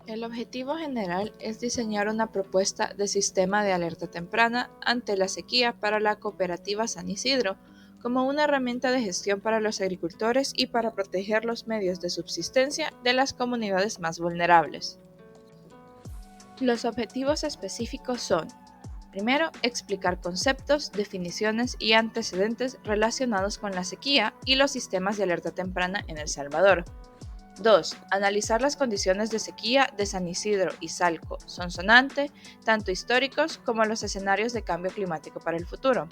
El objetivo general es diseñar una propuesta de sistema de alerta temprana ante la sequía para la cooperativa San Isidro, como una herramienta de gestión para los agricultores y para proteger los medios de subsistencia de las comunidades más vulnerables. Los objetivos específicos son: primero, explicar conceptos, definiciones y antecedentes relacionados con la sequía y los sistemas de alerta temprana en El Salvador. 2. Analizar las condiciones de sequía de San Isidro y Salco, Sonsonate, tanto históricos como los escenarios de cambio climático para el futuro.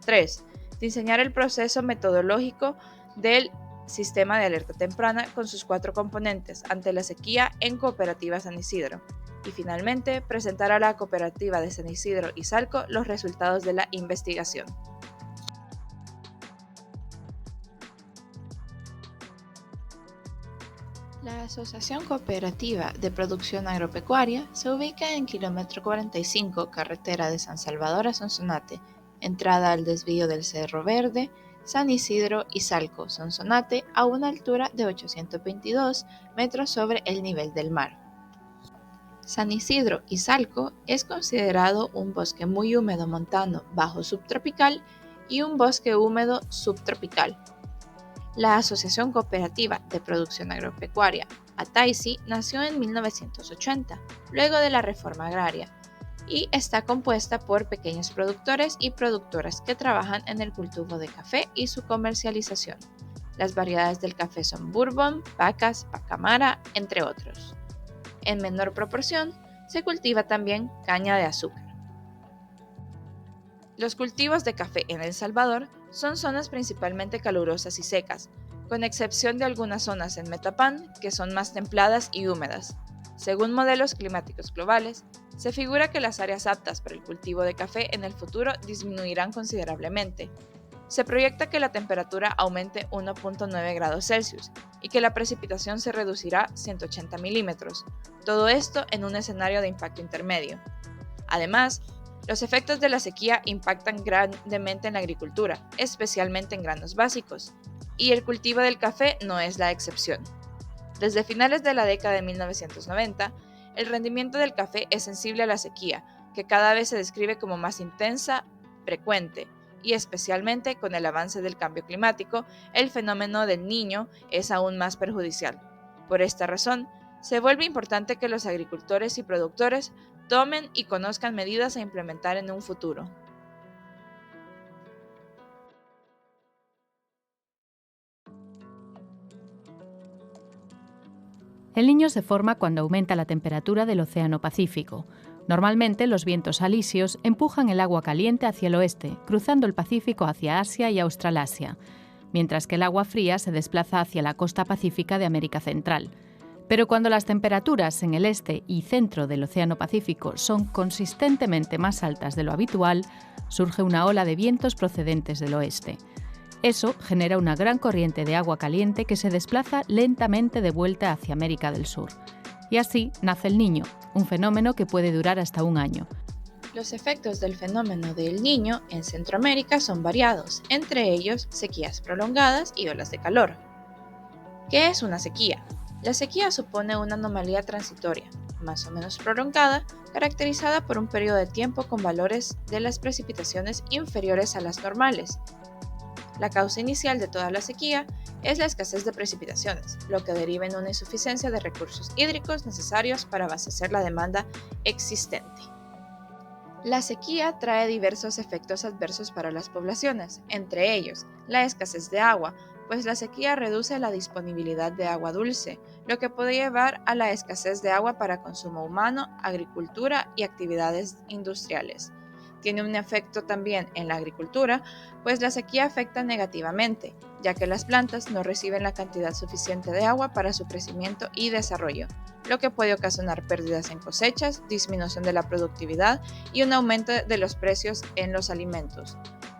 3. Diseñar el proceso metodológico del sistema de alerta temprana con sus 4 componentes ante la sequía en Cooperativa San Isidro. Y finalmente, presentar a la Cooperativa de San Isidro y Salco los resultados de la investigación. La Asociación Cooperativa de Producción Agropecuaria se ubica en kilómetro 45, carretera de San Salvador a Sonsonate, entrada al desvío del Cerro Verde, San Isidro y Salco, Sonsonate, a una altura de 822 metros sobre el nivel del mar. San Isidro y Salco es considerado un bosque muy húmedo montano bajo subtropical y un bosque húmedo subtropical. La Asociación Cooperativa de Producción Agropecuaria, ATAISI, nació en 1980, luego de la reforma agraria, y está compuesta por pequeños productores y productoras que trabajan en el cultivo de café y su comercialización. Las variedades del café son Bourbon, Pacas, Pacamara, entre otros. En menor proporción, se cultiva también caña de azúcar. Los cultivos de café en El Salvador son zonas principalmente calurosas y secas, con excepción de algunas zonas en Metapán que son más templadas y húmedas. Según modelos climáticos globales, se figura que las áreas aptas para el cultivo de café en el futuro disminuirán considerablemente. Se proyecta que la temperatura aumente 1.9 grados Celsius y que la precipitación se reducirá 180 milímetros, todo esto en un escenario de impacto intermedio. Además, los efectos de la sequía impactan grandemente en la agricultura, especialmente en granos básicos, y el cultivo del café no es la excepción. Desde finales de la década de 1990, el rendimiento del café es sensible a la sequía, que cada vez se describe como más intensa, frecuente, y especialmente con el avance del cambio climático, el fenómeno del Niño es aún más perjudicial. Por esta razón, se vuelve importante que los agricultores y productores tomen y conozcan medidas a implementar en un futuro. El Niño se forma cuando aumenta la temperatura del Océano Pacífico. Normalmente los vientos alisios empujan el agua caliente hacia el oeste, cruzando el Pacífico hacia Asia y Australasia, mientras que el agua fría se desplaza hacia la costa pacífica de América Central. Pero cuando las temperaturas en el este y centro del Océano Pacífico son consistentemente más altas de lo habitual, surge una ola de vientos procedentes del oeste. Eso genera una gran corriente de agua caliente que se desplaza lentamente de vuelta hacia América del Sur. Y así nace el Niño, un fenómeno que puede durar hasta un año. Los efectos del fenómeno del Niño en Centroamérica son variados, entre ellos sequías prolongadas y olas de calor. ¿Qué es una sequía? La sequía supone una anomalía transitoria, más o menos prolongada, caracterizada por un periodo de tiempo con valores de las precipitaciones inferiores a las normales. La causa inicial de toda la sequía es la escasez de precipitaciones, lo que deriva en una insuficiencia de recursos hídricos necesarios para abastecer la demanda existente. La sequía trae diversos efectos adversos para las poblaciones, entre ellos la escasez de agua, pues la sequía reduce la disponibilidad de agua dulce, lo que puede llevar a la escasez de agua para consumo humano, agricultura y actividades industriales. Tiene un efecto también en la agricultura, pues la sequía afecta negativamente, ya que las plantas no reciben la cantidad suficiente de agua para su crecimiento y desarrollo, lo que puede ocasionar pérdidas en cosechas, disminución de la productividad y un aumento de los precios en los alimentos.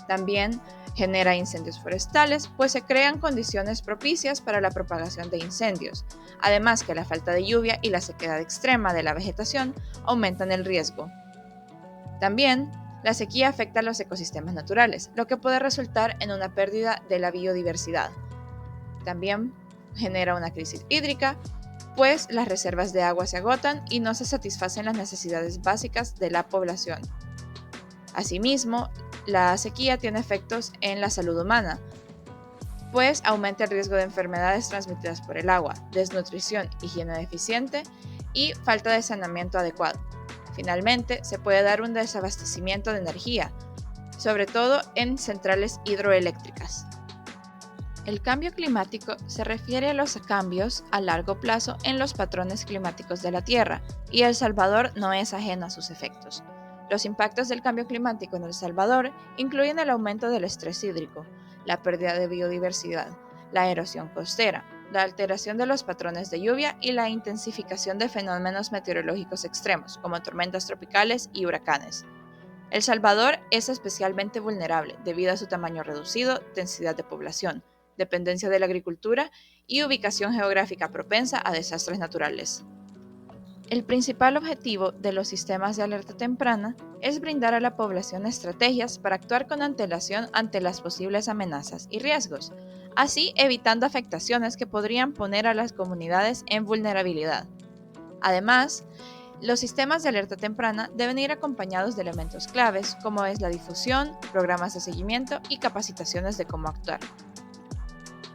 También genera incendios forestales, pues se crean condiciones propicias para la propagación de incendios, además que la falta de lluvia y la sequedad extrema de la vegetación aumentan el riesgo. También, la sequía afecta a los ecosistemas naturales, lo que puede resultar en una pérdida de la biodiversidad. También genera una crisis hídrica, pues las reservas de agua se agotan y no se satisfacen las necesidades básicas de la población. Asimismo, la sequía tiene efectos en la salud humana, pues aumenta el riesgo de enfermedades transmitidas por el agua, desnutrición, higiene deficiente y falta de saneamiento adecuado. Finalmente, se puede dar un desabastecimiento de energía, sobre todo en centrales hidroeléctricas. El cambio climático se refiere a los cambios a largo plazo en los patrones climáticos de la Tierra, y El Salvador no es ajeno a sus efectos. Los impactos del cambio climático en El Salvador incluyen el aumento del estrés hídrico, la pérdida de biodiversidad, la erosión costera, la alteración de los patrones de lluvia y la intensificación de fenómenos meteorológicos extremos, como tormentas tropicales y huracanes. El Salvador es especialmente vulnerable debido a su tamaño reducido, densidad de población, dependencia de la agricultura y ubicación geográfica propensa a desastres naturales. El principal objetivo de los sistemas de alerta temprana es brindar a la población estrategias para actuar con antelación ante las posibles amenazas y riesgos, así evitando afectaciones que podrían poner a las comunidades en vulnerabilidad. Además, los sistemas de alerta temprana deben ir acompañados de elementos claves como es la difusión, programas de seguimiento y capacitaciones de cómo actuar.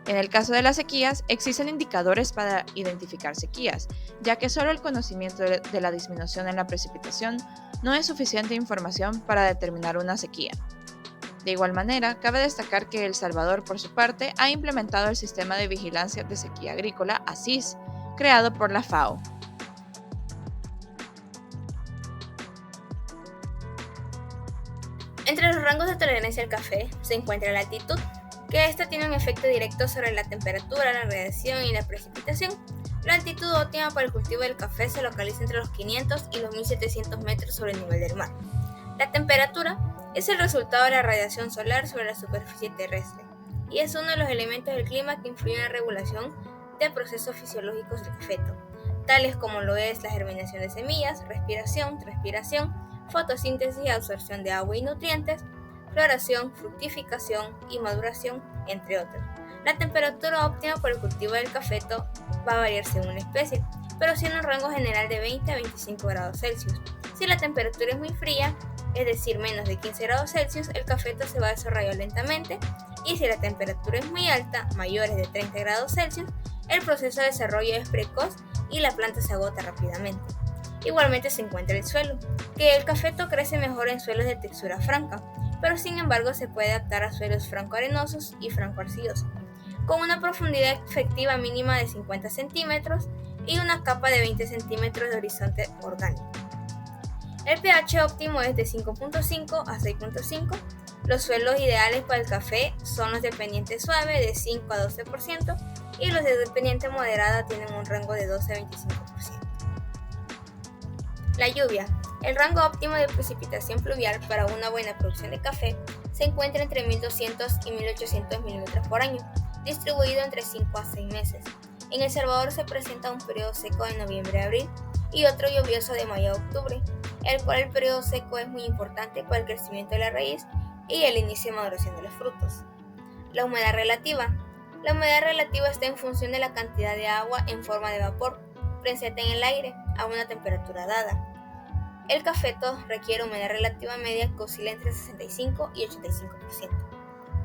En el caso de las sequías, existen indicadores para identificar sequías, ya que solo el conocimiento de la disminución en la precipitación no es suficiente información para determinar una sequía. De igual manera, cabe destacar que El Salvador, por su parte, ha implementado el Sistema de Vigilancia de Sequía Agrícola, ASIS, creado por la FAO. Entre los rangos de tolerancia al café se encuentra la altitud, que esta tiene un efecto directo sobre la temperatura, la radiación y la precipitación. La altitud óptima para el cultivo del café se localiza entre los 500 y los 1700 metros sobre el nivel del mar. La temperatura es el resultado de la radiación solar sobre la superficie terrestre y es uno de los elementos del clima que influyen en la regulación de procesos fisiológicos del cafeto, tales como lo es la germinación de semillas, respiración, transpiración, fotosíntesis y absorción de agua y nutrientes, floración, fructificación y maduración, entre otros. La temperatura óptima para el cultivo del cafeto va a variar según la especie, pero siendo un rango general de 20 a 25 grados Celsius. Si la temperatura es muy fría, es decir, menos de 15 grados Celsius, el cafeto se va a desarrollar lentamente, y si la temperatura es muy alta, mayores de 30 grados Celsius, el proceso de desarrollo es precoz y la planta se agota rápidamente. Igualmente se encuentra el suelo, que el cafeto crece mejor en suelos de textura franca, pero sin embargo se puede adaptar a suelos franco-arenosos y franco-arcillosos, con una profundidad efectiva mínima de 50 centímetros y una capa de 20 centímetros de horizonte orgánico. El pH óptimo es de 5.5 a 6.5. Los suelos ideales para el café son los de pendiente suave de 5 a 12% y los de pendiente moderada tienen un rango de 12 a 25%. La lluvia. El rango óptimo de precipitación pluvial para una buena producción de café se encuentra entre 1200 y 1800 milímetros por año, distribuido entre 5 a 6 meses. En El Salvador se presenta un periodo seco de noviembre a abril y otro lluvioso de mayo a octubre, el cual el periodo seco es muy importante para el crecimiento de la raíz y el inicio de maduración de los frutos. La humedad relativa. La humedad relativa está en función de la cantidad de agua en forma de vapor presente en el aire a una temperatura dada. El cafeto requiere humedad relativa media que oscila entre 65 y 85%.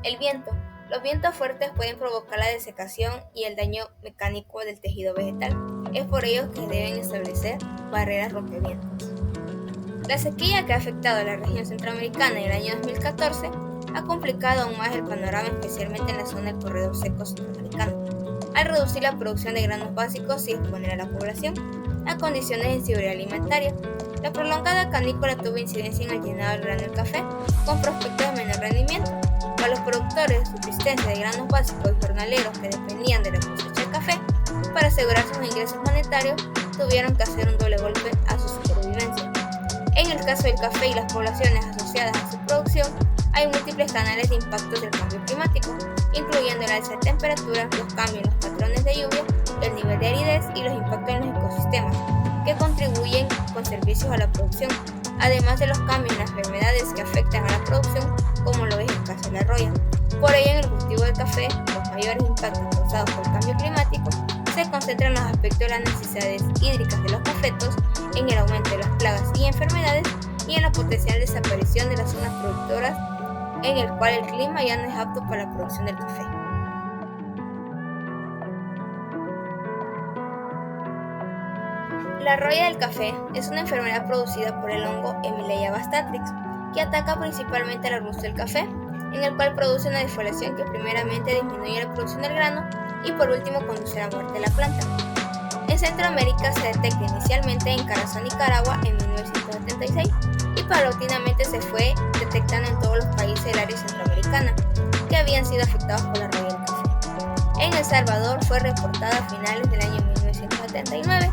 El viento. Los vientos fuertes pueden provocar la desecación y el daño mecánico del tejido vegetal. Es por ello que deben establecer barreras rompevientos. La sequía que ha afectado a la región centroamericana en el año 2014 ha complicado aún más el panorama, especialmente en la zona del corredor seco centroamericano, al reducir la producción de granos básicos y exponer a la población a condiciones de inseguridad alimentaria. La prolongada canícula tuvo incidencia en el llenado del grano del café, con prospectos de menor rendimiento. Para los productores de subsistencia de granos básicos y jornaleros que dependían de la cosecha del café, para asegurar sus ingresos monetarios, tuvieron que hacer un doble golpe a su supervivencia. En el caso del café y las poblaciones asociadas a su producción, hay múltiples canales de impactos del cambio climático, incluyendo el alza de temperatura, los cambios en los patrones de lluvia, el nivel de aridez y los impactos en los ecosistemas, que contribuyen con servicios a la producción, además de los cambios en las enfermedades que afectan a la producción, como lo es el caso de la roya. Por ello, en el cultivo del café, los mayores impactos causados por el cambio climático se concentran los aspectos de las necesidades hídricas de los cafetos, en el aumento de las plagas y enfermedades y en la potencial desaparición de las zonas productoras en el cual el clima ya no es apto para la producción del café. La roya del café es una enfermedad producida por el hongo Emileia bastatrix, que ataca principalmente al arbusto del café, en el cual produce una defoliación que primeramente disminuye la producción del grano y por último conduce a la muerte de la planta. En Centroamérica se detecta inicialmente en Carasco, Nicaragua en 1976 y paulatinamente se fue detectando en todos los países del área centroamericana que habían sido afectados por la roya del café. En El Salvador fue reportada a finales del año 1979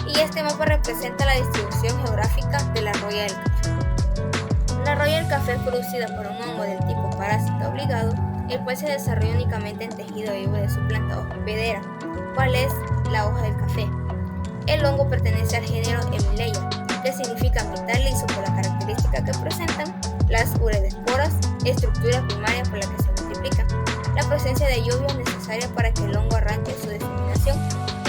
y este mapa representa la distribución geográfica de la roya del café. La roya del café es producida por un hongo del tipo parásito obligado, el cual se desarrolla únicamente en tejido vivo de su planta hospedera, cual es la hoja del café. El hongo pertenece al género Emileia, que significa metal liso por la característica que presentan las uredesporas, estructura primaria por la que se multiplican. La presencia de lluvia es necesaria para que el hongo arranque su diseminación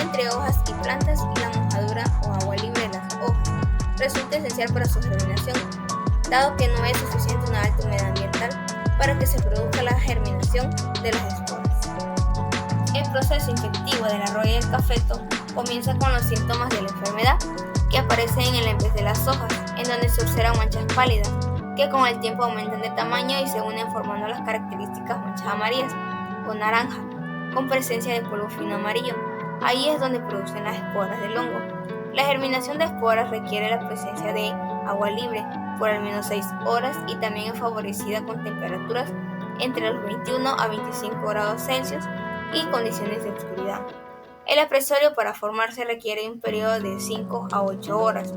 entre hojas y plantas y la mojadura o agua libre de las hojas resulta esencial para su germinación, dado que no es suficiente una alta humedad ambiental para que se produzca la germinación de las esporas. El proceso infectivo de la roya del cafeto comienza con los síntomas de la enfermedad, que aparecen en el envés de las hojas, en donde se observan manchas pálidas, que con el tiempo aumentan de tamaño y se unen formando las características manchas amarillas o naranja, con presencia de polvo fino amarillo. Ahí es donde producen las esporas del hongo. La germinación de esporas requiere la presencia de agua libre por al menos 6 horas y también es favorecida con temperaturas entre los 21 a 25 grados Celsius y condiciones de oscuridad. El apresorio para formarse requiere un periodo de 5 a 8 horas.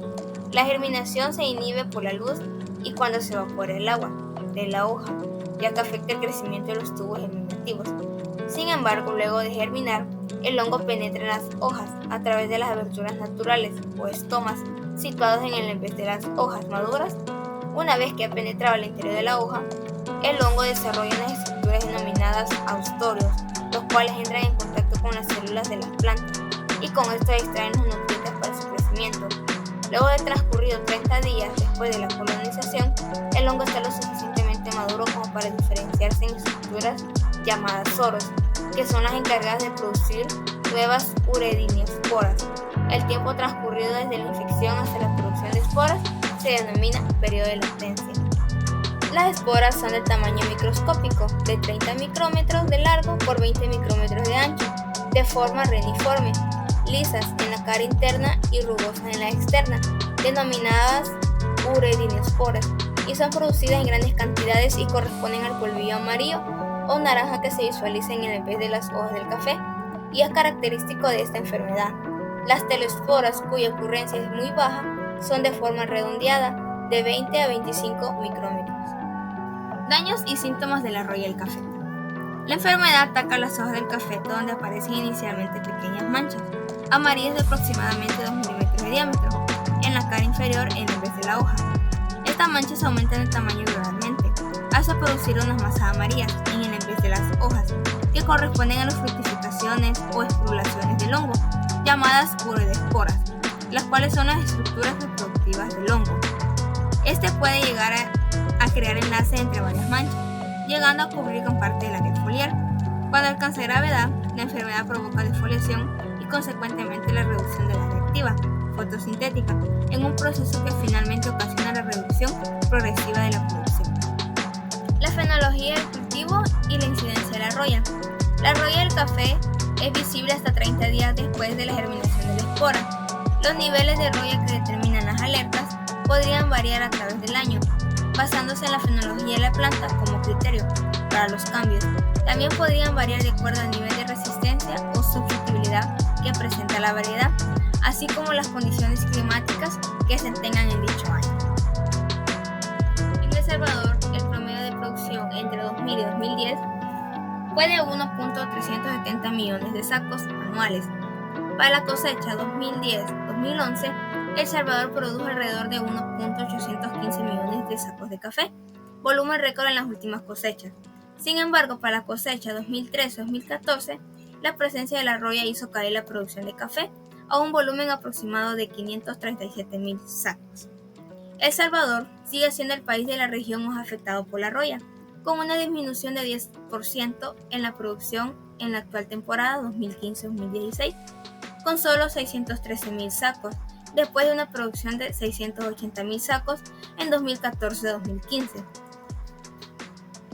La germinación se inhibe por la luz y cuando se evapora el agua de la hoja, ya que afecta el crecimiento de los tubos germinativos. Sin embargo, luego de germinar, el hongo penetra en las hojas a través de las aberturas naturales o estomas situados en el envés de las hojas maduras. Una vez que ha penetrado al interior de la hoja, el hongo desarrolla unas estructuras denominadas austorios, los cuales entran en contacto con las células de las plantas y con esto extraen los nutrientes para su crecimiento. Luego de transcurrido 30 días después de la colonización, el hongo está lo suficientemente maduro como para diferenciarse en estructuras llamadas soros, que son las encargadas de producir nuevas urediniosporas. El tiempo transcurrido desde la infección hasta la producción de esporas se denomina periodo de latencia. Las esporas son de tamaño microscópico, de 30 micrómetros de largo por 20 micrómetros de ancho, de forma reniforme, lisas en la cara interna y rugosas en la externa, denominadas urediniosporas, y son producidas en grandes cantidades y corresponden al polvillo amarillo o naranja que se visualiza en el envés de las hojas del café, y es característico de esta enfermedad. Las telosporas, cuya ocurrencia es muy baja, son de forma redondeada, de 20 a 25 micrómetros. Daños y síntomas de la roya del café. La enfermedad ataca las hojas del cafeto, donde aparecen inicialmente pequeñas manchas, amarillas de aproximadamente 2 milímetros de diámetro, en la cara inferior en vez de la hoja. Estas manchas aumentan de tamaño gradualmente, hasta producir unas masas amarillas en el envés de las hojas, que corresponden a las fructificaciones o esporulaciones del hongo, llamadas uredesporas, las cuales son las estructuras reproductivas del hongo. Este puede llegar a crear enlaces entre varias manchas, llegando a cubrir con parte del área foliar. Cuando alcanza gravedad, la enfermedad provoca defoliación y consecuentemente la reducción de la reactiva fotosintética, en un proceso que finalmente ocasiona la reducción progresiva de la producción. La fenología del cultivo y la incidencia de la roya. La roya del café es visible hasta 30 días después de la germinación de la espora. Los niveles de roya que determinan las alertas podrían variar a través del año, basándose en la fenología de la planta como criterio para los cambios. También podrían variar de acuerdo al nivel de resistencia o susceptibilidad que presenta la variedad, así como las condiciones climáticas que se tengan en dicho año. En El Salvador, el promedio de producción entre 2000 y 2010 fue de 1.370 millones de sacos anuales. Para la cosecha 2010-2011, El Salvador produjo alrededor de 1.815 millones de sacos de café, volumen récord en las últimas cosechas. Sin embargo, para la cosecha 2013-2014, la presencia de la roya hizo caer la producción de café a un volumen aproximado de 537.000 sacos. El Salvador sigue siendo el país de la región más afectado por la roya, con una disminución de 10% en la producción en la actual temporada 2015-2016, con solo 613.000 sacos, después de una producción de 680.000 sacos en 2014-2015.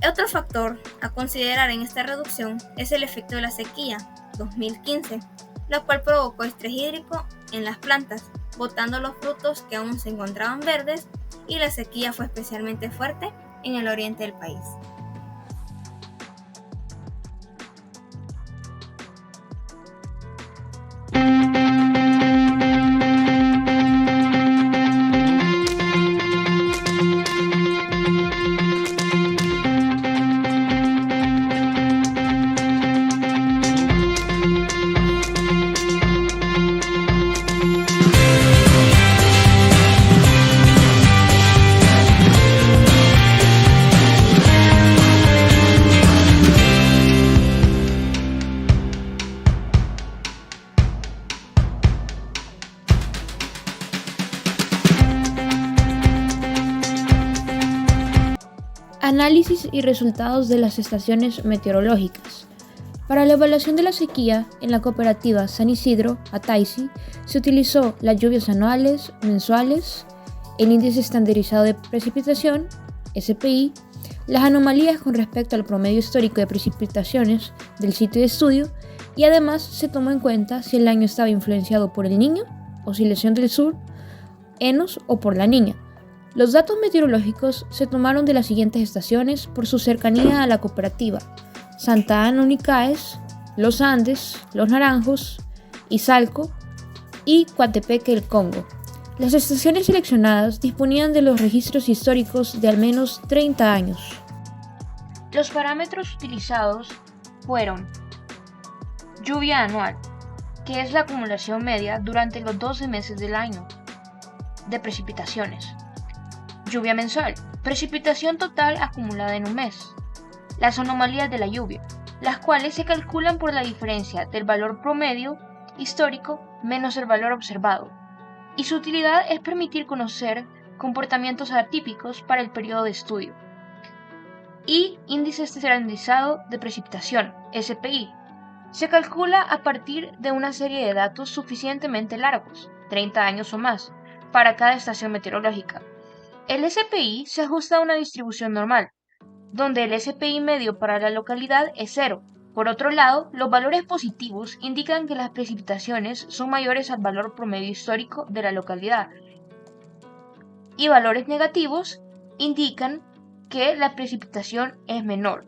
Otro factor a considerar en esta reducción es el efecto de la sequía 2015, la cual provocó estrés hídrico en las plantas, botando los frutos que aún se encontraban verdes, y la sequía fue especialmente fuerte en el oriente del país. Análisis y resultados de las estaciones meteorológicas. Para la evaluación de la sequía, en la cooperativa San Isidro, Ataisi, se utilizó las lluvias anuales, mensuales, el índice estandarizado de precipitación, SPI, las anomalías con respecto al promedio histórico de precipitaciones del sitio de estudio, y además se tomó en cuenta si el año estaba influenciado por el Niño, Oscilación del Sur, Enos o por la Niña. Los datos meteorológicos se tomaron de las siguientes estaciones por su cercanía a la cooperativa: Santa Ana Unicaes, Los Andes, Los Naranjos, Izalco y Coatepeque del Congo. Las estaciones seleccionadas disponían de los registros históricos de al menos 30 años. Los parámetros utilizados fueron lluvia anual, que es la acumulación media durante los 12 meses del año de precipitaciones. Lluvia mensual, precipitación total acumulada en un mes. Las anomalías de la lluvia, las cuales se calculan por la diferencia del valor promedio histórico menos el valor observado, y su utilidad es permitir conocer comportamientos atípicos para el periodo de estudio. Y índice estandarizado de precipitación, SPI, se calcula a partir de una serie de datos suficientemente largos, 30 años o más, para cada estación meteorológica. El SPI se ajusta a una distribución normal, donde el SPI medio para la localidad es 0. Por otro lado, los valores positivos indican que las precipitaciones son mayores al valor promedio histórico de la localidad, y valores negativos indican que la precipitación es menor.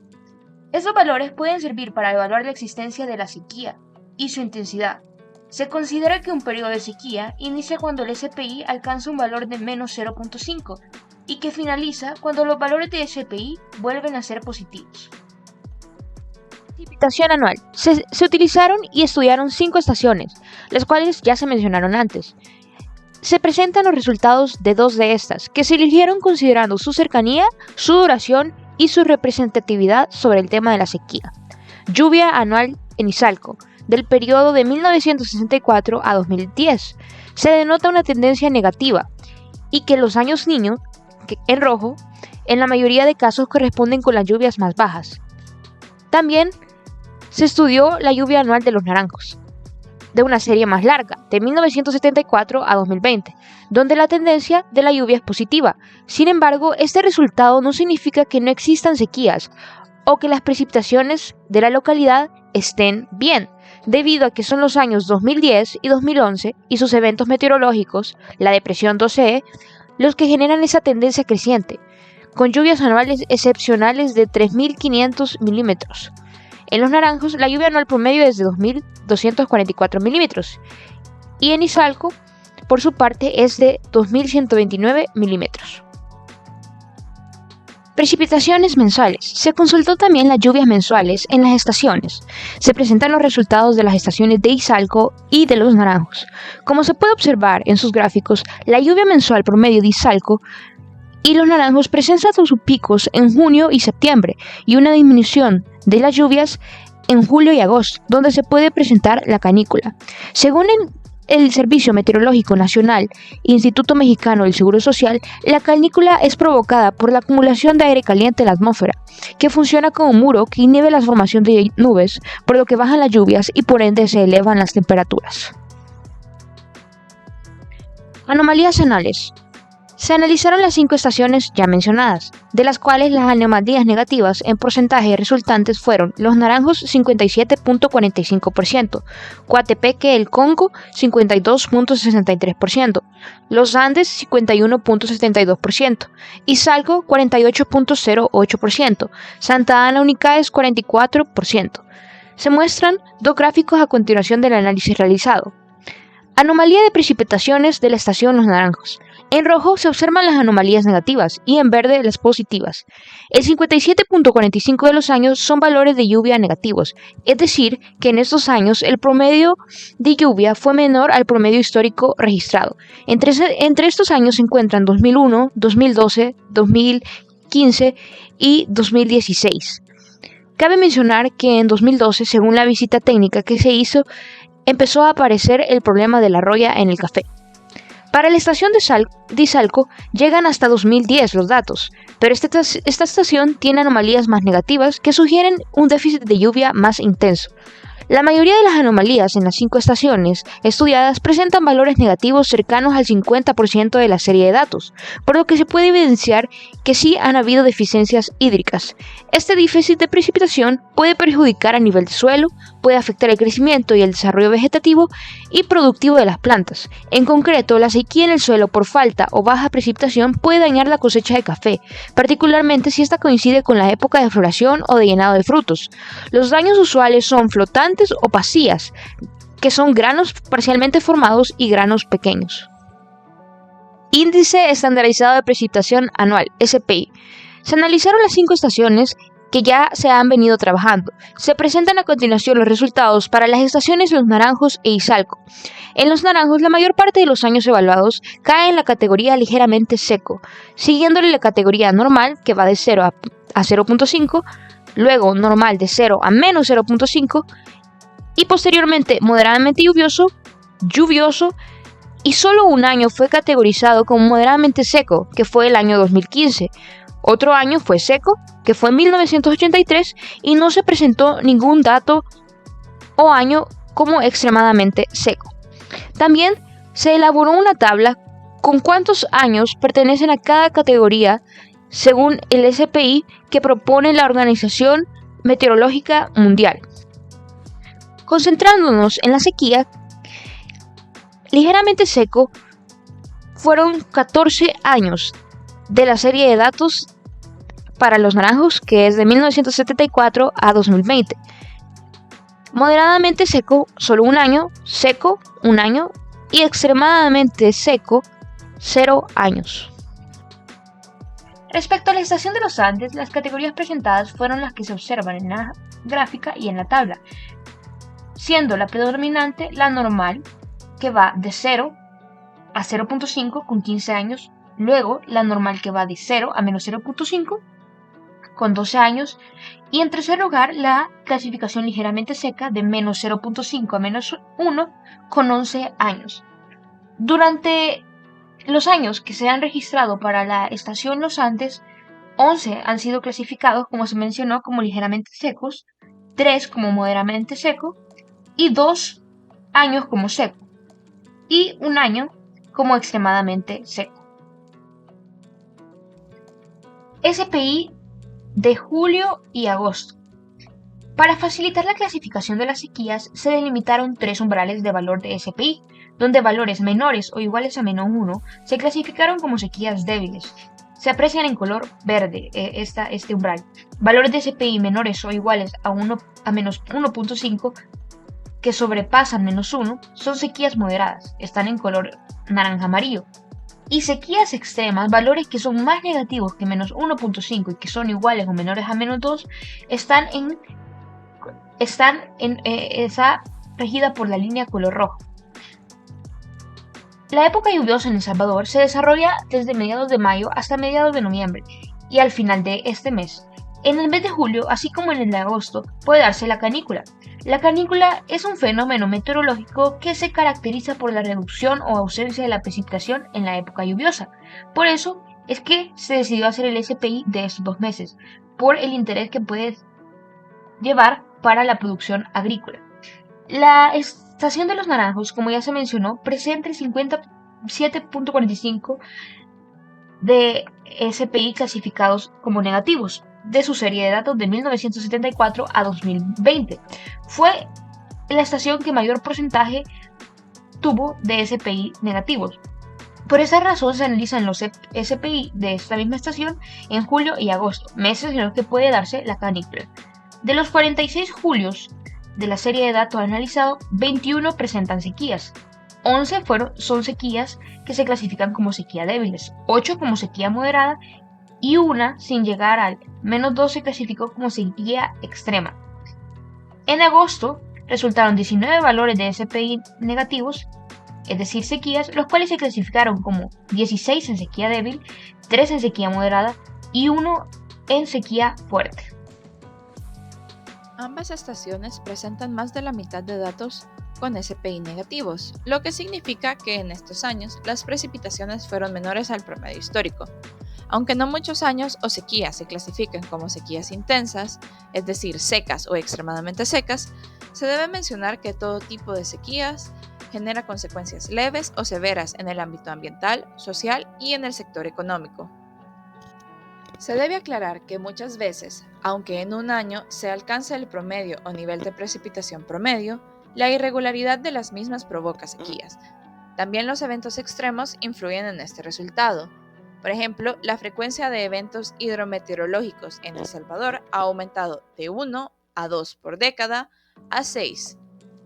Estos valores pueden servir para evaluar la existencia de la sequía y su intensidad. Se considera que un periodo de sequía inicia cuando el SPI alcanza un valor de menos 0.5 y que finaliza cuando los valores de SPI vuelven a ser positivos. Precipitación anual. Se utilizaron y estudiaron 5 estaciones, las cuales ya se mencionaron antes. Se presentan los resultados de 2 de estas, que se eligieron considerando su cercanía, su duración y su representatividad sobre el tema de la sequía. Lluvia anual en Izalco, del periodo de 1964 a 2010, se denota una tendencia negativa y que los años niño, en rojo, en la mayoría de casos corresponden con las lluvias más bajas. También se estudió la lluvia anual de Los Naranjos, de una serie más larga, de 1974 a 2020, donde la tendencia de la lluvia es positiva. Sin embargo, este resultado no significa que no existan sequías o que las precipitaciones de la localidad estén bien, debido a que son los años 2010 y 2011 y sus eventos meteorológicos, la depresión 12E, los que generan esa tendencia creciente, con lluvias anuales excepcionales de 3.500 milímetros. En Los Naranjos, la lluvia anual promedio es de 2.244 milímetros, y en Izalco, por su parte, es de 2.129 milímetros. Precipitaciones mensuales. Se consultó también las lluvias mensuales en las estaciones. Se presentan los resultados de las estaciones de Izalco y de Los Naranjos. Como se puede observar en sus gráficos, la lluvia mensual promedio de Izalco y Los Naranjos presenta sus picos en junio y septiembre y una disminución de las lluvias en julio y agosto, donde se puede presentar la canícula. Según el Servicio Meteorológico Nacional, Instituto Mexicano del Seguro Social, la canícula es provocada por la acumulación de aire caliente en la atmósfera, que funciona como un muro que inhibe la formación de nubes, por lo que bajan las lluvias y por ende se elevan las temperaturas. Anomalías anuales. Se analizaron las 5 estaciones ya mencionadas, de las cuales las anomalías negativas en porcentaje resultantes fueron los naranjos 57.45%, Coatepeque el Congo 52.63%, los Andes 51.72%, Izalco 48.08%, Santa Ana Unicaes 44%. Se muestran 2 gráficos a continuación del análisis realizado. Anomalía de precipitaciones de la estación Los Naranjos. En rojo se observan las anomalías negativas y en verde las positivas. El 57.45% de los años son valores de lluvia negativos, es decir, que en estos años el promedio de lluvia fue menor al promedio histórico registrado. Entre estos años se encuentran 2001, 2012, 2015 y 2016. Cabe mencionar que en 2012, según la visita técnica que se hizo, empezó a aparecer el problema de la roya en el café. Para la estación de Izalco llegan hasta 2010 los datos, pero esta estación tiene anomalías más negativas que sugieren un déficit de lluvia más intenso. La mayoría de las anomalías en las 5 estaciones estudiadas presentan valores negativos cercanos al 50% de la serie de datos, por lo que se puede evidenciar que sí han habido deficiencias hídricas. Este déficit de precipitación puede perjudicar a nivel de suelo, puede afectar el crecimiento y el desarrollo vegetativo y productivo de las plantas. En concreto, la sequía en el suelo por falta o baja precipitación puede dañar la cosecha de café, particularmente si esta coincide con la época de floración o de llenado de frutos. Los daños usuales son flotantes o pasías, que son granos parcialmente formados y granos pequeños. Índice estandarizado de precipitación anual, SPI. Se analizaron las 5 estaciones que ya se han venido trabajando. Se presentan a continuación los resultados para las estaciones Los Naranjos e Izalco. En Los Naranjos, la mayor parte de los años evaluados cae en la categoría ligeramente seco, siguiéndole la categoría normal, que va de 0 a 0.5, luego normal de 0 a menos 0.5, y posteriormente moderadamente lluvioso, y solo un año fue categorizado como moderadamente seco, que fue el año 2015. Otro año fue seco, que fue en 1983, y no se presentó ningún dato o año como extremadamente seco. También se elaboró una tabla con cuántos años pertenecen a cada categoría según el SPI que propone la Organización Meteorológica Mundial. Concentrándonos en la sequía, ligeramente seco fueron 14 años de la serie de datos para Los Naranjos, que es de 1974 a 2020. Moderadamente seco, solo un año, seco, un año, y extremadamente seco, 0 años. Respecto a la estación de los Andes, las categorías presentadas fueron las que se observan en la gráfica y en la tabla, siendo la predominante la normal, que va de 0 a 0.5 con 15 años, luego la normal que va de 0 a menos 0.5 con 12 años, y en tercer lugar la clasificación ligeramente seca de menos 0.5 a menos 1 con 11 años. Durante los años que se han registrado para la estación Los Andes, 11 han sido clasificados, como se mencionó, como ligeramente secos, 3 como moderadamente seco y 2 años como seco y un año como extremadamente seco. SPI de julio y agosto. Para facilitar la clasificación de las sequías, se delimitaron 3 umbrales de valor de SPI, donde valores menores o iguales a menos 1 se clasificaron como sequías débiles. Se aprecian en color verde este umbral. Valores de SPI menores o iguales a menos 1.5 que sobrepasan menos 1 son sequías moderadas, están en color naranja amarillo. Y sequías extremas, valores que son más negativos que menos 1.5 y que son iguales o menores a menos 2, están regida por la línea color rojo. La época lluviosa en El Salvador se desarrolla desde mediados de mayo hasta mediados de noviembre y al final de este mes. En el mes de julio, así como en el de agosto, puede darse la canícula. La canícula es un fenómeno meteorológico que se caracteriza por la reducción o ausencia de la precipitación en la época lluviosa. Por eso es que se decidió hacer el SPI de estos 2 meses, por el interés que puede llevar para la producción agrícola. La estación de los naranjos, como ya se mencionó, presenta el 57.45 de SPI clasificados como negativos de su serie de datos de 1974 a 2020. Fue la estación que mayor porcentaje tuvo de SPI negativos. Por esa razón se analizan los SPI de esta misma estación en julio y agosto, meses en los que puede darse la canícula. De los 46 julios de la serie de datos analizados, 21 presentan sequías. 11 son sequías que se clasifican como sequía débiles, 8 como sequía moderada y una sin llegar al -2 se clasificó como sequía extrema. En agosto resultaron 19 valores de SPI negativos, es decir, sequías, los cuales se clasificaron como 16 en sequía débil, 3 en sequía moderada y 1 en sequía fuerte. Ambas estaciones presentan más de la mitad de datos con SPI negativos, lo que significa que en estos años las precipitaciones fueron menores al promedio histórico. Aunque no muchos años o sequías se clasifican como sequías intensas, es decir, secas o extremadamente secas, se debe mencionar que todo tipo de sequías genera consecuencias leves o severas en el ámbito ambiental, social y en el sector económico. Se debe aclarar que muchas veces, aunque en un año se alcance el promedio o nivel de precipitación promedio, la irregularidad de las mismas provoca sequías. También los eventos extremos influyen en este resultado. Por ejemplo, la frecuencia de eventos hidrometeorológicos en El Salvador ha aumentado de 1 a 2 por década a 6.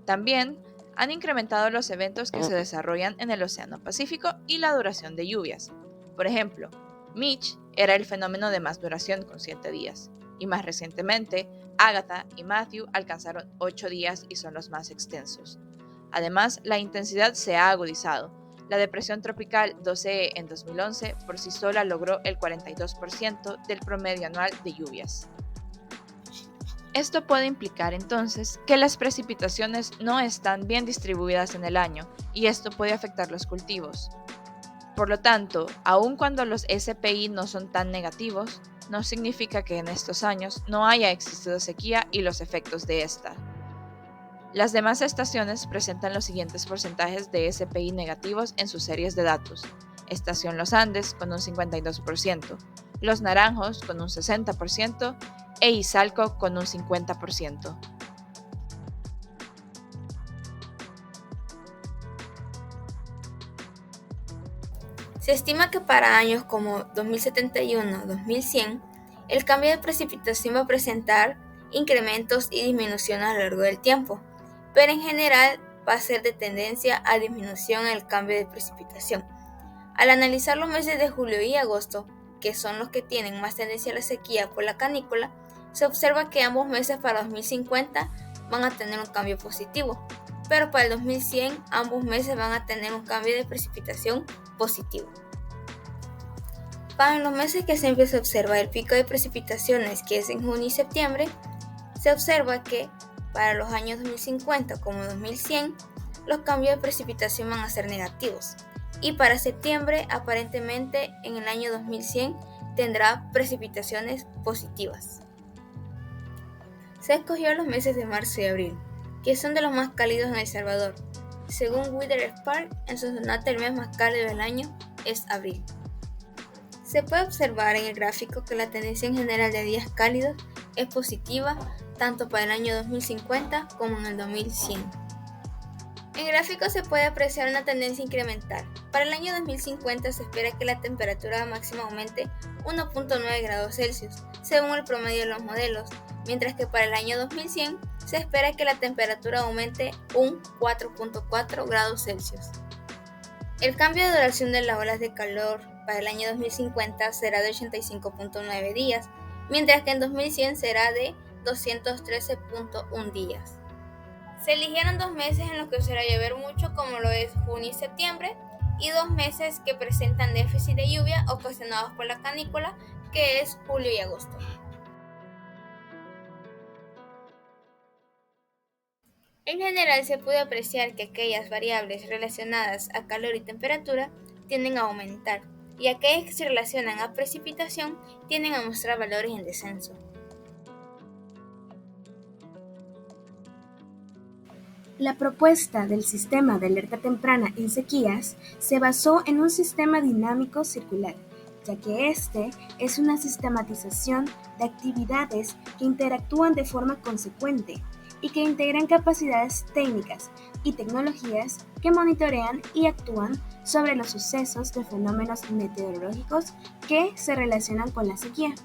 También han incrementado los eventos que se desarrollan en el Océano Pacífico y la duración de lluvias. Por ejemplo, Mitch era el fenómeno de más duración con 7 días, y más recientemente, Agatha y Matthew alcanzaron 8 días y son los más extensos. Además, la intensidad se ha agudizado. La depresión tropical 12E en 2011 por sí sola logró el 42% del promedio anual de lluvias. Esto puede implicar entonces que las precipitaciones no están bien distribuidas en el año y esto puede afectar los cultivos. Por lo tanto, aun cuando los SPI no son tan negativos, no significa que en estos años no haya existido sequía y los efectos de esta. Las demás estaciones presentan los siguientes porcentajes de SPI negativos en sus series de datos. Estación Los Andes con un 52%, Los Naranjos con un 60% e Izalco con un 50%. Se estima que para años como 2071-2100, el cambio de precipitación va a presentar incrementos y disminuciones a lo largo del tiempo, pero en general va a ser de tendencia a disminución en el cambio de precipitación. Al analizar los meses de julio y agosto, que son los que tienen más tendencia a la sequía por la canícula, se observa que ambos meses para 2050 van a tener un cambio positivo, pero para el 2100 ambos meses van a tener un cambio de precipitación positivo. Para los meses que siempre se observa el pico de precipitaciones, que es en junio y septiembre, se observa que para los años 2050 como 2100, los cambios de precipitación van a ser negativos. Y para septiembre, aparentemente en el año 2100, tendrá precipitaciones positivas. Se escogió los meses de marzo y abril, que son de los más cálidos en El Salvador. Según Wither Spark, en su sonata el mes más cálido del año es abril. Se puede observar en el gráfico que la tendencia en general de días cálidos es positiva tanto para el año 2050 como en el 2100. En el gráfico se puede apreciar una tendencia incremental. Para el año 2050 se espera que la temperatura máxima aumente 1.9 grados Celsius, según el promedio de los modelos, mientras que para el año 2100 se espera que la temperatura aumente un 4.4 grados Celsius. El cambio de duración de las olas de calor para el año 2050 será de 85.9 días, mientras que en 2100 será de 213.1 días. Se eligieron 2 meses en los que será llover mucho, como lo es junio y septiembre, y 2 meses que presentan déficit de lluvia ocasionados por la canícula, que es julio y agosto. En general se puede apreciar que aquellas variables relacionadas a calor y temperatura tienden a aumentar, y aquellas que se relacionan a precipitación tienden a mostrar valores en descenso. La propuesta del sistema de alerta temprana en sequías se basó en un sistema dinámico circular, ya que este es una sistematización de actividades que interactúan de forma consecuente y que integran capacidades técnicas y tecnologías que monitorean y actúan sobre los sucesos de fenómenos meteorológicos que se relacionan con la sequía.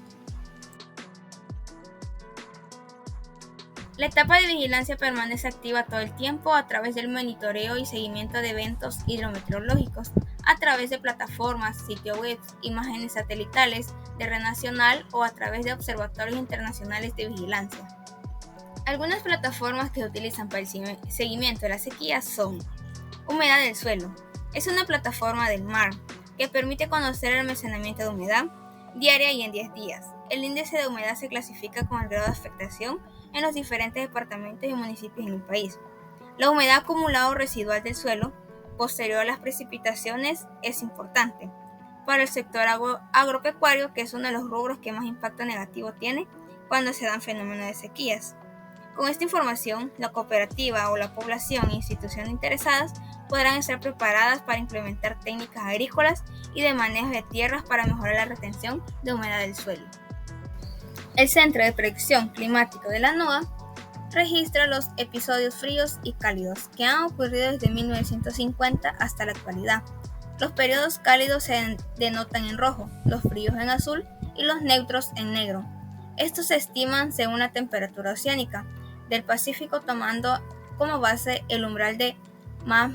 La etapa de vigilancia permanece activa todo el tiempo a través del monitoreo y seguimiento de eventos hidrometeorológicos, a través de plataformas, sitios web, imágenes satelitales de red nacional o a través de observatorios internacionales de vigilancia. Algunas plataformas que se utilizan para el seguimiento de la sequía son Humedad del suelo. Es una plataforma del mar que permite conocer el almacenamiento de humedad diaria y en 10 días. El índice de humedad se clasifica con el grado de afectación en los diferentes departamentos y municipios en el país. La humedad acumulada o residual del suelo posterior a las precipitaciones es importante para el sector agropecuario, que es uno de los rubros que más impacto negativo tiene cuando se dan fenómenos de sequías. Con esta información, la cooperativa o la población e instituciones interesadas podrán estar preparadas para implementar técnicas agrícolas y de manejo de tierras para mejorar la retención de humedad del suelo. El Centro de Predicción Climática de la NOAA registra los episodios fríos y cálidos que han ocurrido desde 1950 hasta la actualidad. Los periodos cálidos se denotan en rojo, los fríos en azul y los neutros en negro. Estos se estiman según la temperatura oceánica del Pacífico, tomando como base el umbral de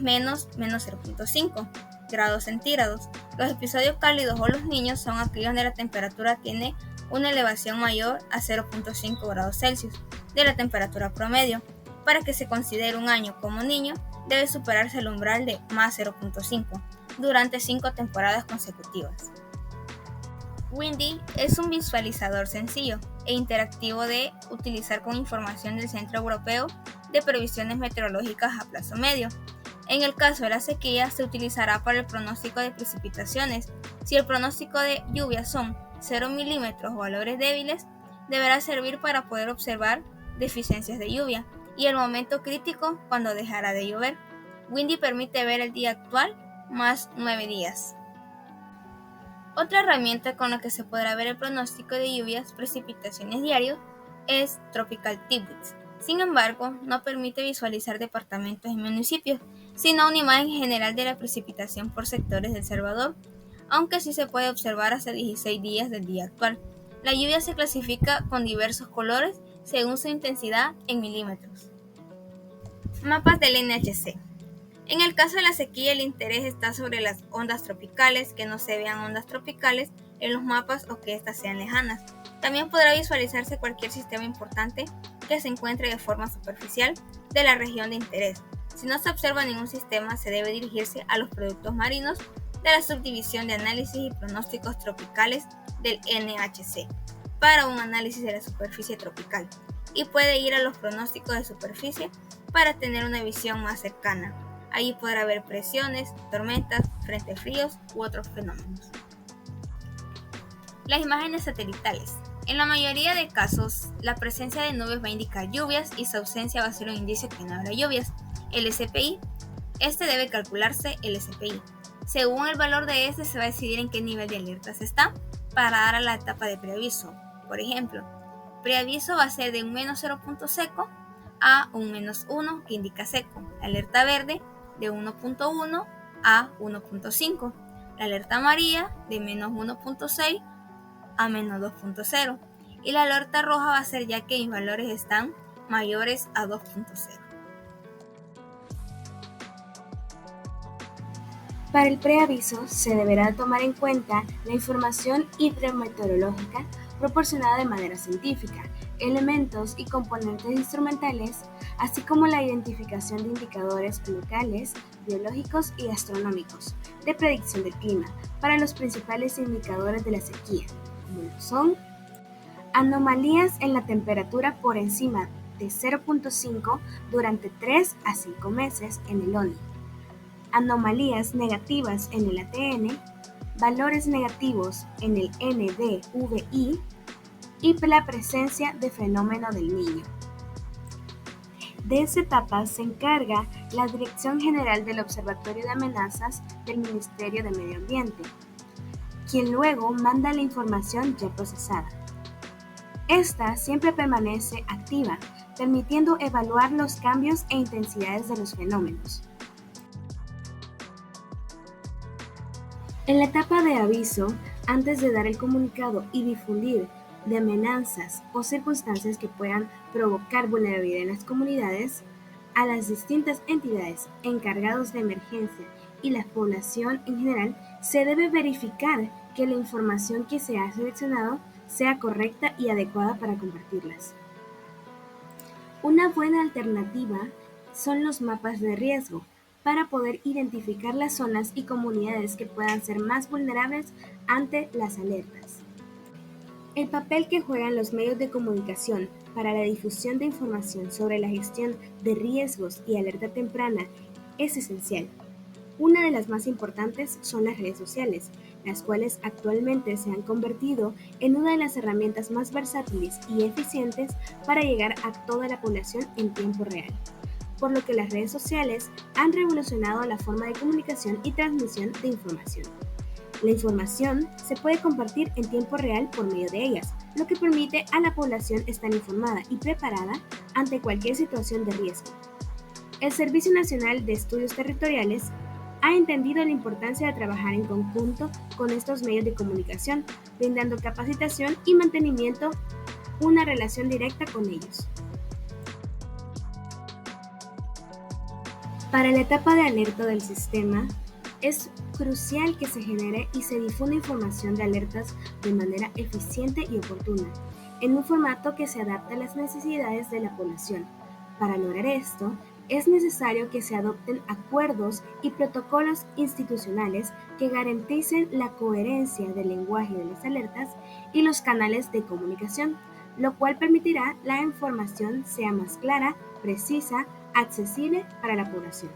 menos 0.5 grados centígrados. Los episodios cálidos o los niños son aquellos donde la temperatura tiene una elevación mayor a 0.5 grados Celsius de la temperatura promedio. Para que se considere un año como niño, debe superarse el umbral de más 0.5 durante 5 temporadas consecutivas. Windy es un visualizador sencillo e interactivo de utilizar con información del Centro Europeo de Previsiones Meteorológicas a plazo medio. En el caso de la sequía, se utilizará para el pronóstico de precipitaciones. Si el pronóstico de lluvias son 0 milímetros o valores débiles, deberá servir para poder observar deficiencias de lluvia y el momento crítico cuando dejará de llover. Windy permite ver el día actual más 9 días. Otra herramienta con la que se podrá ver el pronóstico de lluvias, precipitaciones diarios es Tropical Tidbits. Sin embargo, no permite visualizar departamentos y municipios, sino una imagen general de la precipitación por sectores de El Salvador, aunque sí se puede observar hasta 16 días del día actual. La lluvia se clasifica con diversos colores según su intensidad en milímetros. Mapas del NHC. En el caso de la sequía, el interés está sobre las ondas tropicales, que no se vean ondas tropicales en los mapas o que éstas sean lejanas. También podrá visualizarse cualquier sistema importante que se encuentre de forma superficial de la región de interés. Si no se observa ningún sistema, se debe dirigirse a los productos marinos de la subdivisión de análisis y pronósticos tropicales del NHC para un análisis de la superficie tropical, y puede ir a los pronósticos de superficie para tener una visión más cercana. Allí podrá ver presiones, tormentas, frentes fríos u otros fenómenos. Las imágenes satelitales. En la mayoría de casos, la presencia de nubes va a indicar lluvias y su ausencia va a ser un indicio que no habrá lluvias. El SPI. Este debe calcularse el SPI. Según el valor de este se va a decidir en qué nivel de alerta se está para dar a la etapa de preaviso. Por ejemplo, preaviso va a ser de un menos 0 punto seco a un menos 1 que indica seco. La alerta verde de 1.1 a 1.5. La alerta amarilla de menos 1.6 a menos 2.0. Y la alerta roja va a ser ya que mis valores están mayores a 2.0. Para el preaviso se deberá tomar en cuenta la información hidrometeorológica proporcionada de manera científica, elementos y componentes instrumentales, así como la identificación de indicadores locales, biológicos y astronómicos de predicción del clima para los principales indicadores de la sequía, como lo son anomalías en la temperatura por encima de 0.5 durante 3 a 5 meses en el ONI, anomalías negativas en el ATN, valores negativos en el NDVI y la presencia de fenómeno del niño. De esta etapa se encarga la Dirección General del Observatorio de Amenazas del Ministerio de Medio Ambiente, quien luego manda la información ya procesada. Esta siempre permanece activa, permitiendo evaluar los cambios e intensidades de los fenómenos. En la etapa de aviso, antes de dar el comunicado y difundir de amenazas o circunstancias que puedan provocar vulnerabilidad en las comunidades, a las distintas entidades encargadas de emergencia y la población en general, se debe verificar que la información que se ha seleccionado sea correcta y adecuada para compartirlas. Una buena alternativa son los mapas de riesgo, para poder identificar las zonas y comunidades que puedan ser más vulnerables ante las alertas. El papel que juegan los medios de comunicación para la difusión de información sobre la gestión de riesgos y alerta temprana es esencial. Una de las más importantes son las redes sociales, las cuales actualmente se han convertido en una de las herramientas más versátiles y eficientes para llegar a toda la población en tiempo real, por lo que las redes sociales han revolucionado la forma de comunicación y transmisión de información. La información se puede compartir en tiempo real por medio de ellas, lo que permite a la población estar informada y preparada ante cualquier situación de riesgo. El Servicio Nacional de Estudios Territoriales ha entendido la importancia de trabajar en conjunto con estos medios de comunicación, brindando capacitación y mantenimiento, una relación directa con ellos. Para la etapa de alerta del sistema, es crucial que se genere y se difunda información de alertas de manera eficiente y oportuna, en un formato que se adapte a las necesidades de la población. Para lograr esto, es necesario que se adopten acuerdos y protocolos institucionales que garanticen la coherencia del lenguaje de las alertas y los canales de comunicación, lo cual permitirá la información sea más clara, precisa, accesible para la población.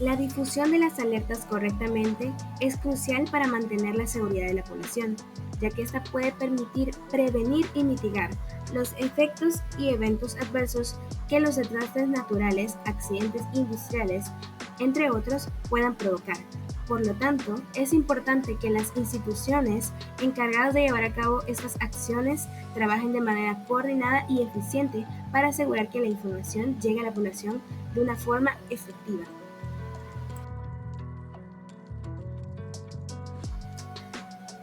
La difusión de las alertas correctamente es crucial para mantener la seguridad de la población, ya que esta puede permitir prevenir y mitigar los efectos y eventos adversos que los desastres naturales, accidentes industriales, entre otros, puedan provocar. Por lo tanto, es importante que las instituciones encargadas de llevar a cabo estas acciones trabajen de manera coordinada y eficiente para asegurar que la información llegue a la población de una forma efectiva.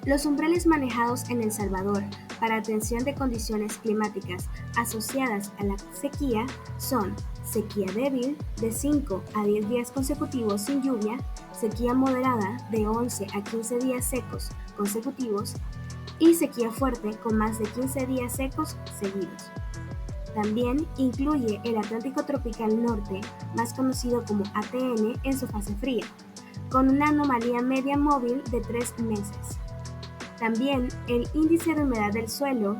Los umbrales manejados en El Salvador para atención de condiciones climáticas asociadas a la sequía son sequía débil de 5 a 10 días consecutivos sin lluvia, sequía moderada de 11 a 15 días secos consecutivos y sequía fuerte con más de 15 días secos seguidos. También incluye el Atlántico Tropical Norte, más conocido como ATN en su fase fría, con una anomalía media móvil de 3 meses. También el índice de humedad del suelo,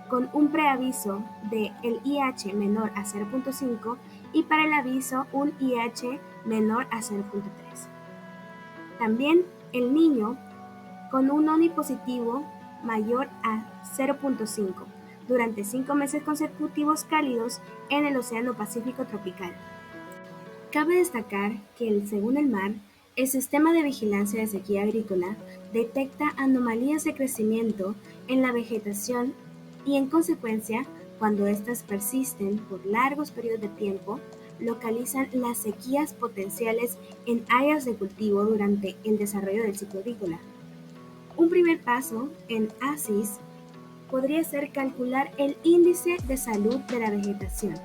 con un preaviso de el IH menor a 0.5 y para el aviso un IH menor a 0.3. También el Niño, con un ONI positivo mayor a 0.5 durante 5 meses consecutivos cálidos en el Océano Pacífico tropical. Cabe destacar que, según el MAR, el Sistema de Vigilancia de Sequía Agrícola detecta anomalías de crecimiento en la vegetación y, en consecuencia, cuando éstas persisten por largos periodos de tiempo, localizan las sequías potenciales en áreas de cultivo durante el desarrollo del ciclo agrícola. Un primer paso en ASIS podría ser calcular el índice de salud de la vegetación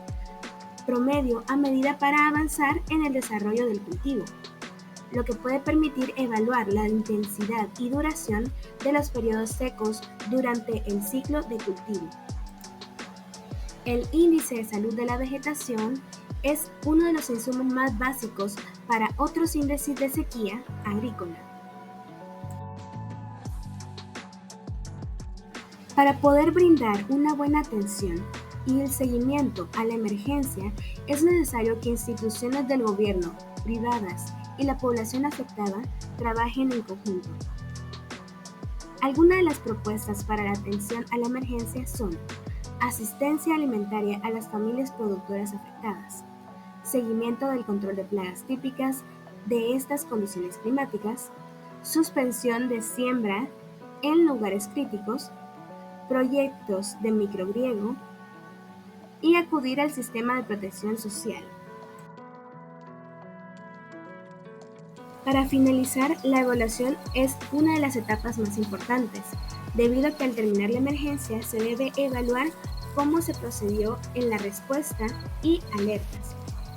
promedio a medida para avanzar en el desarrollo del cultivo, lo que puede permitir evaluar la intensidad y duración de los periodos secos durante el ciclo de cultivo. El índice de salud de la vegetación es uno de los insumos más básicos para otros índices de sequía agrícola. Para poder brindar una buena atención y el seguimiento a la emergencia, es necesario que instituciones del gobierno, privadas y la población afectada trabajen en conjunto. Algunas de las propuestas para la atención a la emergencia son asistencia alimentaria a las familias productoras afectadas, seguimiento del control de plagas típicas de estas condiciones climáticas, suspensión de siembra en lugares críticos, proyectos de microriego y acudir al sistema de protección social. Para finalizar, la evaluación es una de las etapas más importantes, debido a que al terminar la emergencia se debe evaluar cómo se procedió en la respuesta y alertas.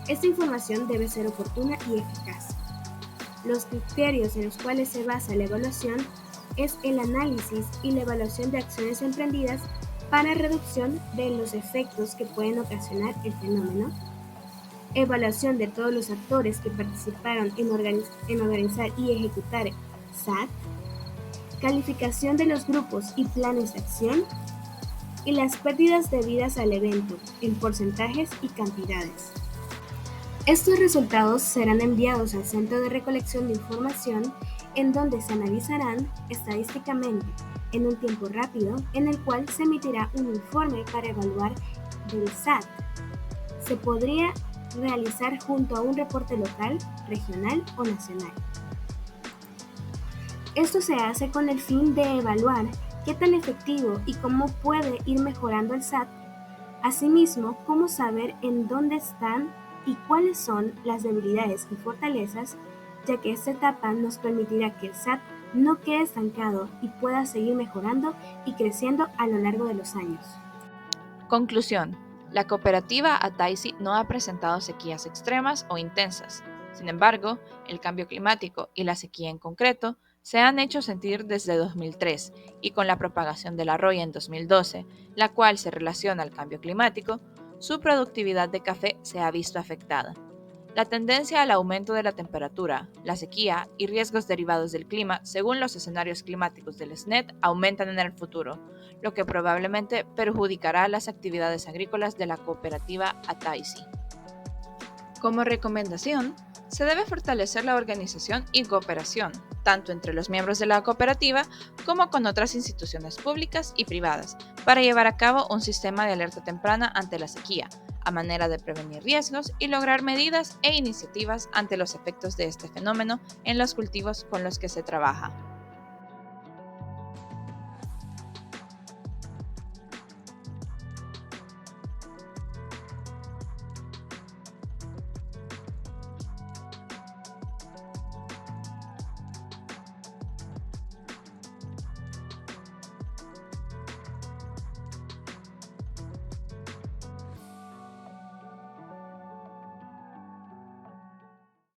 Esta información debe ser oportuna y eficaz. Los criterios en los cuales se basa la evaluación es el análisis y la evaluación de acciones emprendidas para reducción de los efectos que pueden ocasionar el fenómeno, evaluación de todos los actores que participaron en organizar y ejecutar SAT, calificación de los grupos y planes de acción, y las pérdidas debidas al evento, en porcentajes y cantidades. Estos resultados serán enviados al Centro de Recolección de Información, en donde se analizarán estadísticamente en un tiempo rápido, en el cual se emitirá un informe para evaluar del SAT. Se podría realizar junto a un reporte local, regional o nacional. Esto se hace con el fin de evaluar qué tan efectivo y cómo puede ir mejorando el SAT, asimismo, cómo saber en dónde están y cuáles son las debilidades y fortalezas, ya que esta etapa nos permitirá que el SAT no quede estancado y pueda seguir mejorando y creciendo a lo largo de los años. Conclusión. La cooperativa Ataisi no ha presentado sequías extremas o intensas. Sin embargo, el cambio climático y la sequía en concreto se han hecho sentir desde 2003 y con la propagación de la roya en 2012, la cual se relaciona al cambio climático, su productividad de café se ha visto afectada. La tendencia al aumento de la temperatura, la sequía y riesgos derivados del clima según los escenarios climáticos del SNET aumentan en el futuro, lo que probablemente perjudicará las actividades agrícolas de la cooperativa Ataisi. Como recomendación, se debe fortalecer la organización y cooperación, tanto entre los miembros de la cooperativa como con otras instituciones públicas y privadas, para llevar a cabo un sistema de alerta temprana ante la sequía, a manera de prevenir riesgos y lograr medidas e iniciativas ante los efectos de este fenómeno en los cultivos con los que se trabaja.